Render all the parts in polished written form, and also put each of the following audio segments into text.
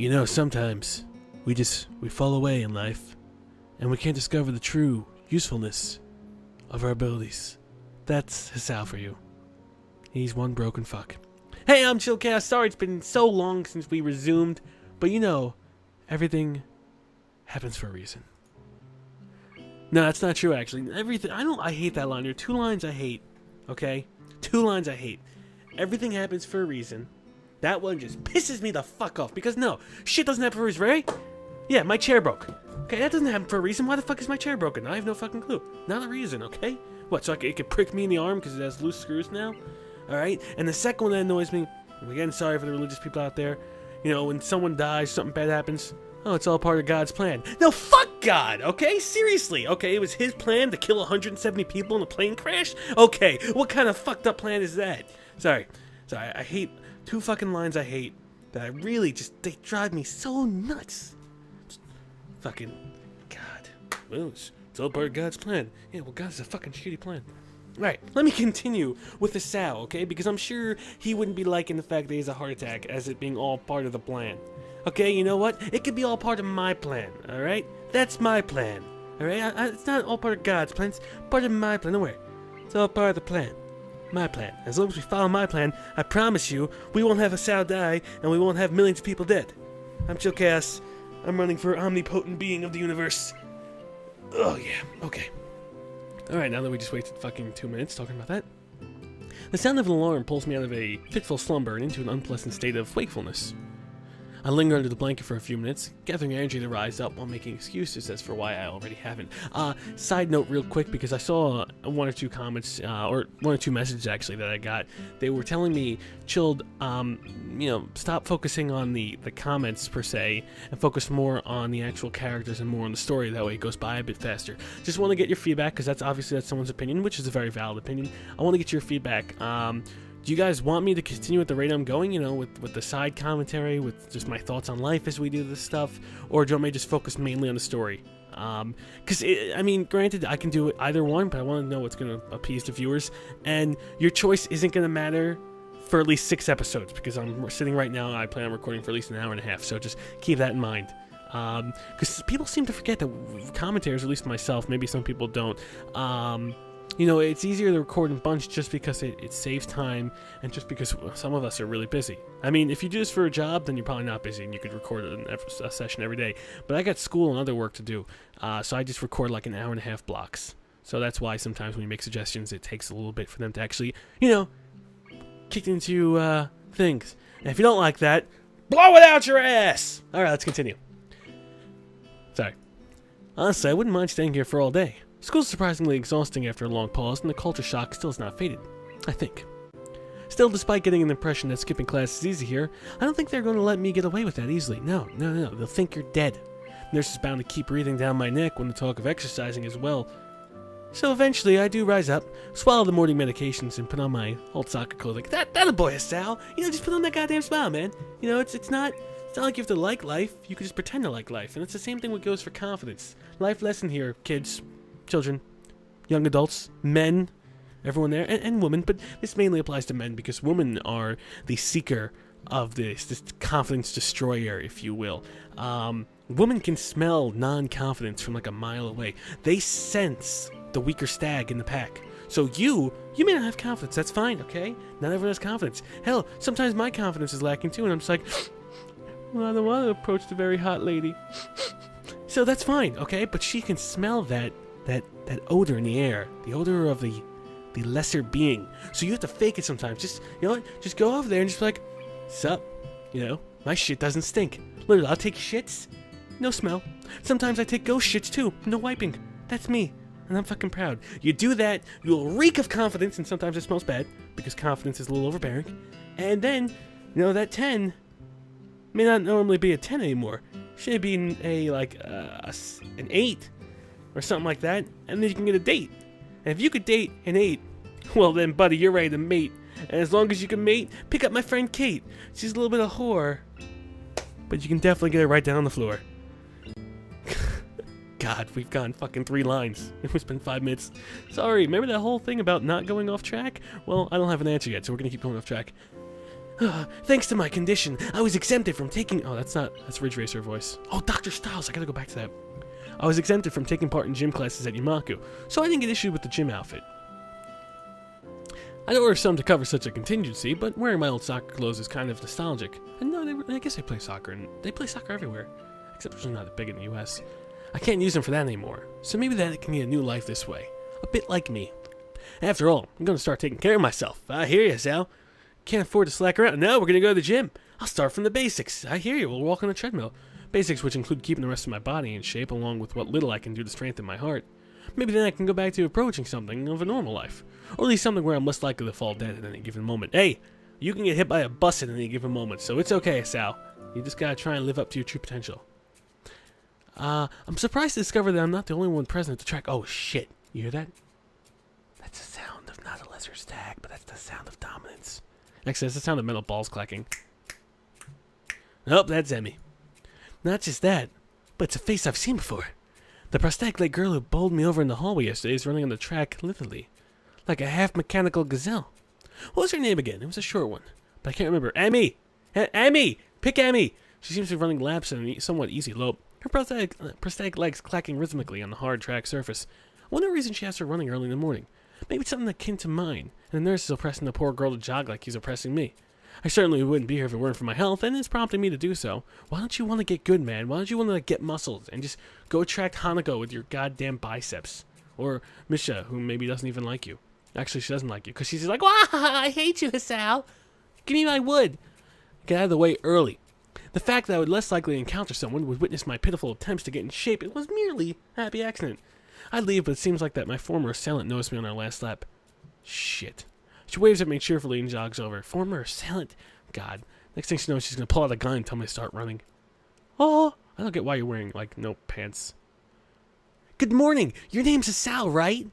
You know, sometimes we fall away in life, and we can't discover the true usefulness of our abilities. That's Hasao for you. He's one broken fuck. Hey, I'm Chillcast. Sorry it's been so long since we resumed, but you know, everything happens for a reason. No, that's not true, actually. I hate that line. There are two lines I hate, okay? Two lines I hate. Everything happens for a reason. That one just pisses me the fuck off, because no, shit doesn't happen for a reason, right? Yeah, my chair broke. Okay, that doesn't happen for a reason. Why the fuck is my chair broken? I have no fucking clue. Not a reason, okay? What, so it could prick me in the arm because it has loose screws now? Alright? And the second one that annoys me, again, sorry for the religious people out there, you know, when someone dies, something bad happens, oh, it's all part of God's plan. No, fuck God, okay? Seriously, okay? It was his plan to kill 170 people in a plane crash? Okay, what kind of fucked up plan is that? Sorry, I hate, two fucking lines I hate that I really they drive me so nuts. Fucking, God. Well, it's all part of God's plan. Yeah, well, God's a fucking shitty plan. Alright, let me continue with the Sao, okay? Because I'm sure he wouldn't be liking the fact that he has a heart attack as it being all part of the plan. Okay, you know what? It could be all part of my plan, alright? That's my plan, alright? It's not all part of God's plan, it's part of my plan. Don't worry. It's all part of the plan. My plan. As long as we follow my plan, I promise you, we won't have a Sao die, and we won't have millions of people dead. I'm Chillcast. I'm running for omnipotent being of the universe. Oh, yeah. Okay. Alright, now that we just wasted fucking 2 minutes talking about that. The sound of an alarm pulls me out of a fitful slumber and into an unpleasant state of wakefulness. I linger under the blanket for a few minutes, gathering energy to rise up while making excuses as for why I already haven't. Side note real quick, because I saw one or two comments, or one or two messages actually that I got. They were telling me, Chilled, you know, stop focusing on the comments per se, and focus more on the actual characters and more on the story. That way it goes by a bit faster. Just want to get your feedback, because that's someone's opinion, which is a very valid opinion. I want to get your feedback. Do you guys want me to continue at the rate I'm going, you know, with the side commentary, with just my thoughts on life as we do this stuff? Or do you want me to just focus mainly on the story? Because, I mean, granted, I can do either one, but I want to know what's going to appease the viewers. And your choice isn't going to matter for at least 6 episodes, because I'm sitting right now, I plan on recording for at least an hour and a half, so just keep that in mind. Because people seem to forget that commentators, at least myself, maybe some people don't, you know, it's easier to record in bunch just because it saves time, and just because some of us are really busy. I mean, if you do this for a job, then you're probably not busy, and you could record a session every day. But I got school and other work to do, so I just record like an hour and a half blocks. So that's why sometimes when you make suggestions, it takes a little bit for them to actually, you know, kick into things. And if you don't like that, blow it out your ass! Alright, let's continue. Sorry. Honestly, I wouldn't mind staying here for all day. School's surprisingly exhausting after a long pause, and the culture shock still has not faded, I think. Still, despite getting an impression that skipping class is easy here, I don't think they're going to let me get away with that easily. No. They'll think you're dead. Nurse is bound to keep breathing down my neck when the talk of exercising as well. So eventually, I do rise up, swallow the morning medications, and put on my old soccer clothing. That a boy, Sal. You know, just put on that goddamn smile, man. You know, it's not like you have to like life. You can just pretend to like life, and it's the same thing what goes for confidence. Life lesson here, kids. Children, young adults, men, everyone there, and women, but this mainly applies to men because women are the seeker of this confidence destroyer, if you will. Women can smell non-confidence from like a mile away. They sense the weaker stag in the pack. So you may not have confidence, that's fine, okay? Not everyone has confidence. Hell, sometimes my confidence is lacking too, and I'm just like, well, I don't want to approach the very hot lady. So that's fine, okay? But she can smell that odor in the air, the odor of the lesser being. So you have to fake it sometimes. Just, you know what? Just go over there and just be like, sup? You know, my shit doesn't stink. Literally, I'll take shits, no smell. Sometimes I take ghost shits too, no wiping. That's me, and I'm fucking proud. You do that, you'll reek of confidence, and sometimes it smells bad, because confidence is a little overbearing. And then, you know, that 10 may not normally be a 10 anymore. Should be an 8. Or something like that, and then you can get a date. And if you could date an 8, well then, buddy, you're ready to mate. And as long as you can mate, pick up my friend Kate. She's a little bit of whore, but you can definitely get her right down on the floor. God, we've gone fucking 3 lines. It's been 5 minutes. Sorry, remember that whole thing about not going off track? Well, I don't have an answer yet, so we're gonna keep going off track. Thanks to my condition, I was exempted from taking... Oh, that's Ridge Racer voice. Oh, Dr. Styles, I gotta go back to that. I was exempted from taking part in gym classes at Yamaku, so I didn't get issued with the gym outfit. I know order some to cover such a contingency, but wearing my old soccer clothes is kind of nostalgic. And no, I guess they play soccer, and they play soccer everywhere. Except it's not that big in the US. I can't use them for that anymore, so maybe that can get a new life this way. A bit like me. After all, I'm gonna start taking care of myself. I hear you, Sal. Can't afford to slack around. No, we're gonna go to the gym. I'll start from the basics. I hear you. We'll walk on the treadmill. Basics which include keeping the rest of my body in shape, along with what little I can do to strengthen my heart. Maybe then I can go back to approaching something of a normal life. Or at least something where I'm less likely to fall dead at any given moment. Hey, you can get hit by a bus at any given moment, so it's okay, Sal. You just gotta try and live up to your true potential. I'm surprised to discover that I'm not the only one present at the track. Oh, shit. You hear that? That's the sound of not a lesser stag, but that's the sound of dominance. Actually, that's the sound of metal balls clacking. Nope, that's Emmy. Not just that, but it's a face I've seen before. The prosthetic-leg girl who bowled me over in the hallway yesterday is running on the track literally, like a half-mechanical gazelle. What was her name again? It was a short one, but I can't remember. Emmy! Emmy! Pick Emmy! She seems to be running laps at a somewhat easy lope, her prosthetic legs clacking rhythmically on the hard track surface. I wonder the reason she has her running early in the morning. Maybe it's something akin to mine, and the nurse is oppressing the poor girl to jog like he's oppressing me. I certainly wouldn't be here if it weren't for my health, and it's prompting me to do so. Why don't you want to get good, man? Why don't you want to get muscles and just go attract Hanako with your goddamn biceps? Or Misha, who maybe doesn't even like you. Actually, she doesn't like you, because she's just like, "Wah, I hate you, Hisao. Give me my wood." Get out of the way early. The fact that I would less likely encounter someone who would witness my pitiful attempts to get in shape, it was merely a happy accident. I'd leave, but it seems like that my former assailant noticed me on our last lap. Shit. She waves at me cheerfully and jogs over. Former assailant? God. Next thing she knows, she's going to pull out a gun and tell me to start running. Oh, I don't get why you're wearing, like, no pants. Good morning. Your name's Hisao, right?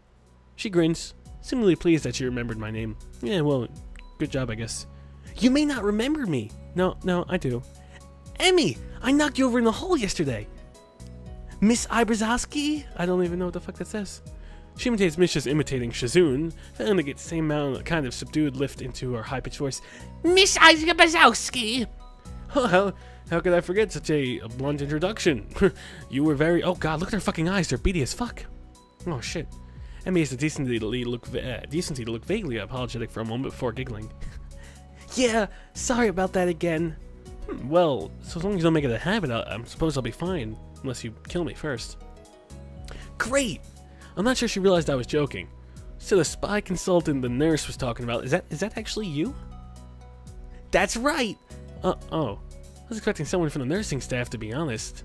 She grins, seemingly pleased that she remembered my name. Yeah, well, good job, I guess. You may not remember me. No, I do. Emmy, I knocked you over in the hall yesterday. Miss Ibrazowski? I don't even know what the fuck that says. She imitates Misha's imitating Shizune, failing to get the same amount of kind of subdued lift into her high-pitched voice. Miss Ibrazowski! Oh, how could I forget such a blunt introduction? You were very... Oh god, look at her fucking eyes, they're beady as fuck. Oh shit. Emmy has the decency to look vaguely apologetic for a moment before giggling. Yeah, sorry about that again. Well, so as long as you don't make it a habit, I suppose I'll be fine. Unless you kill me first. Great! I'm not sure she realized I was joking. So the spy consultant the nurse was talking about, is that actually you? That's right! Oh. I was expecting someone from the nursing staff, to be honest.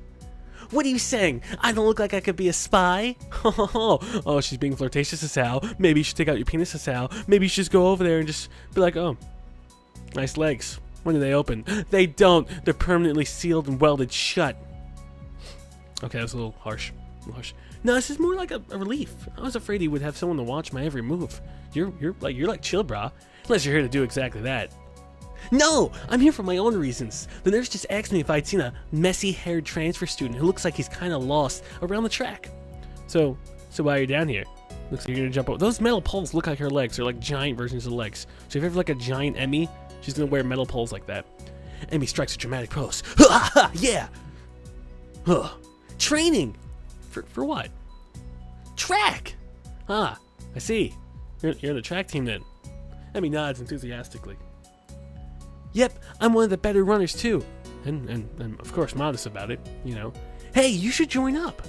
What are you saying? I don't look like I could be a spy? Oh, she's being flirtatious as how. Maybe you should take out your penis as how. Maybe you should just go over there and just be like, oh, nice legs. When do they open? They don't. They're permanently sealed and welded shut. Okay, that was a little harsh. No, this is more like a relief. I was afraid he would have someone to watch my every move. You're like chill, brah. Unless you're here to do exactly that. No, I'm here for my own reasons. The nurse just asked me if I'd seen a messy-haired transfer student who looks like he's kind of lost around the track. So why are you down here? Looks like you're gonna jump over. Those metal poles look like her legs. They're like giant versions of legs. So if you ever like a giant Emmy, she's gonna wear metal poles like that. Emmy strikes a dramatic pose. Yeah. Training. For what? Track. Ah, I see. You're in the track team then. Emmy nods enthusiastically. Yep, I'm one of the better runners too. And of course modest about it, you know. Hey, you should join up.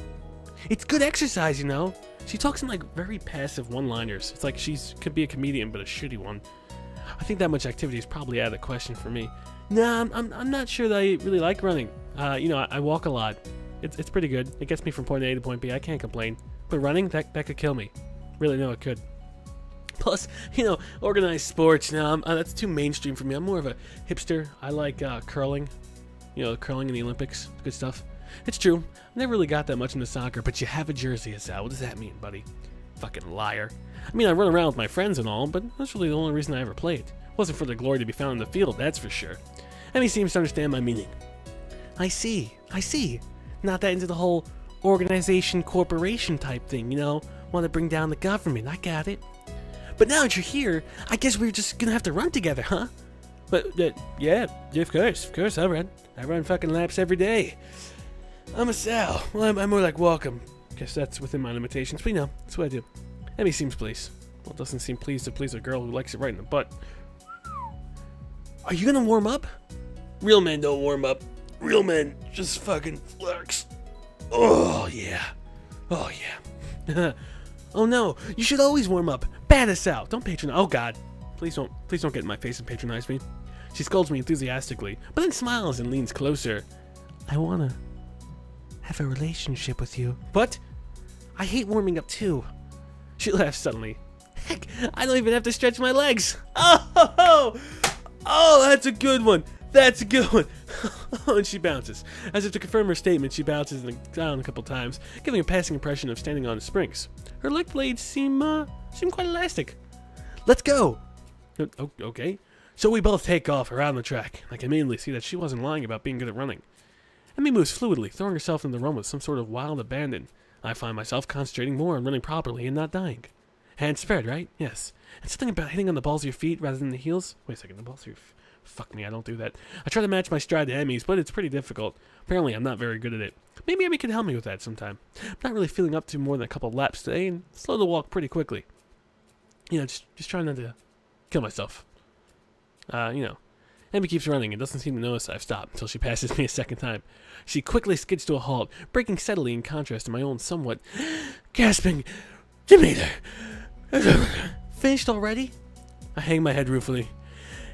It's good exercise, you know. She talks in like very passive one-liners. It's like she's could be a comedian but a shitty one. I think that much activity is probably out of the question for me. Nah, I'm not sure that I really like running. You know, I walk a lot. It's pretty good. It gets me from point A to point B. I can't complain. But running, that could kill me. Really, no, it could. Plus, you know, organized sports. Now, that's too mainstream for me. I'm more of a hipster. I like curling. You know, curling in the Olympics. Good stuff. It's true. I never really got that much into soccer, but you have a jersey, Hisao. What does that mean, buddy? Fucking liar. I mean, I run around with my friends and all, but that's really the only reason I ever played. It wasn't for the glory to be found in the field, that's for sure. And he seems to understand my meaning. I see. Not that into the whole organization, corporation type thing, you know? Want to bring down the government, I got it. But now that you're here, I guess we're just gonna have to run together, huh? But, yeah, of course, I run. I run fucking laps every day. I'm a Sal. Well, I'm more like welcome. Guess that's within my limitations, but you know, that's what I do. Emmy seems pleased. Well, it doesn't seem pleased to please a girl who likes it right in the butt. Are you gonna warm up? Real men don't warm up. Real men just fucking flex. Oh, yeah. Oh, yeah. Oh, no. You should always warm up. Bat us out. Don't patronize. Oh, God. Please don't get in my face and patronize me. She scolds me enthusiastically, but then smiles and leans closer. I wanna have a relationship with you. What? I hate warming up too. She laughs suddenly. Heck, I don't even have to stretch my legs. Oh, that's a good one. That's a good one. And she bounces. As if to confirm her statement, she bounces down a couple times, giving a passing impression of standing on springs. Her leg blades seem quite elastic. Let's go. Okay. So we both take off around the track. I can immediately see that she wasn't lying about being good at running. Emmy moves fluidly, throwing herself into the run with some sort of wild abandon. I find myself concentrating more on running properly and not dying. Hands spread, right? Yes. And something about hitting on the balls of your feet rather than the heels? Wait a second, the balls of your feet? Fuck me, I don't do that. I try to match my stride to Emmy's, but it's pretty difficult. Apparently, I'm not very good at it. Maybe Emmy can help me with that sometime. I'm not really feeling up to more than a couple laps today and slow the walk pretty quickly. You know, just trying not to kill myself. Emmy keeps running and doesn't seem to notice I've stopped until she passes me a second time. She quickly skids to a halt, braking steadily in contrast to my own somewhat gasping demeanor. Finished already? I hang my head ruefully.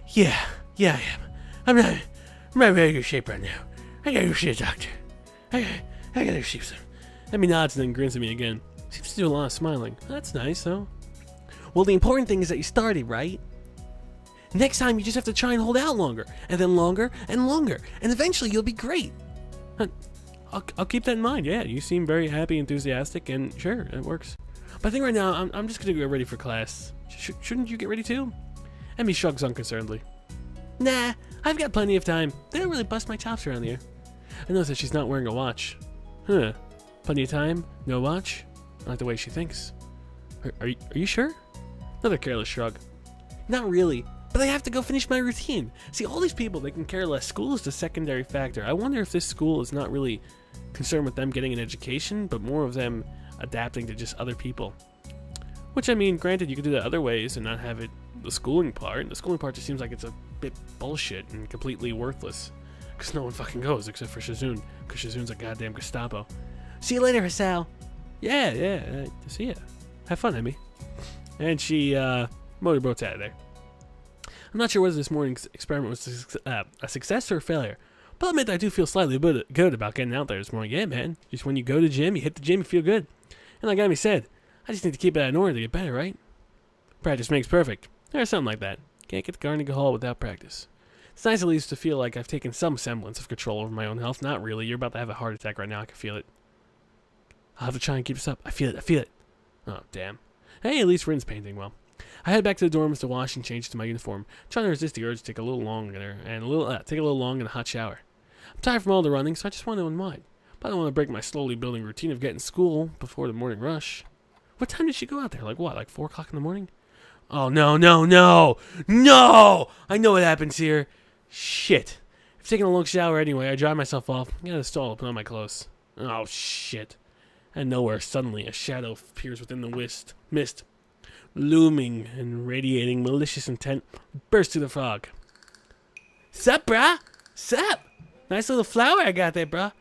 Yeah, I am. I'm not in very good shape right now. I gotta go see a doctor. I gotta go see some. Emmy nods and then grins at me again. Seems to do a lot of smiling. That's nice, though. Well, the important thing is that you started, right? Next time, you just have to try and hold out longer, and then longer, and longer, and eventually you'll be great. I'll keep that in mind, yeah. You seem very happy, enthusiastic, and sure, it works. But I think right now, I'm just gonna get ready for class. Shouldn't you get ready too? Emmy shrugs unconcernedly. Nah, I've got plenty of time. They don't really bust my chops around here. I notice that she's not wearing a watch. Huh. Plenty of time? No watch? I like the way she thinks. Are you sure? Another careless shrug. Not really. But I have to go finish my routine. See, all these people, they can care less. School is the secondary factor. I wonder if this school is not really concerned with them getting an education, but more of them adapting to just other people. Which, I mean, granted, you could do that other ways and not have it the schooling part. The schooling part just seems like it's a bit bullshit and completely worthless. Because no one fucking goes except for Shizune. Because Shizune's a goddamn Gestapo. See you later, Hasao. Yeah. See ya. Have fun, Emmy. And she, motorboats out of there. I'm not sure whether this morning's experiment was a success or a failure, but I'll admit I do feel slightly good about getting out there this morning. Yeah, man. Just when you go to the gym, you hit the gym, you feel good. And like Amy said, I just need to keep it in order to get better, right? Practice makes perfect. Or something like that. Can't get to Carnegie Hall without practice. It's nice at least to feel like I've taken some semblance of control over my own health. Not really. You're about to have a heart attack right now. I can feel it. I'll have to try and keep this up. I feel it. Oh, damn. Hey, at least Rin's painting well. I head back to the dorms to wash and change to my uniform, trying to resist the urge to take a little long and a hot shower. I'm tired from all the running, so I just want to unwind. But I don't want to break my slowly building routine of getting to school before the morning rush. What time did she go out there? Like 4 o'clock in the morning? Oh, no! I know what happens here. Shit. If taking a long shower anyway, I dry myself off, get in the stall to put on my clothes. Oh, shit. And nowhere, suddenly, a shadow appears within the mist. Looming and radiating malicious intent, burst through the fog. Sup, brah? Sup? Nice little flower I got there, brah.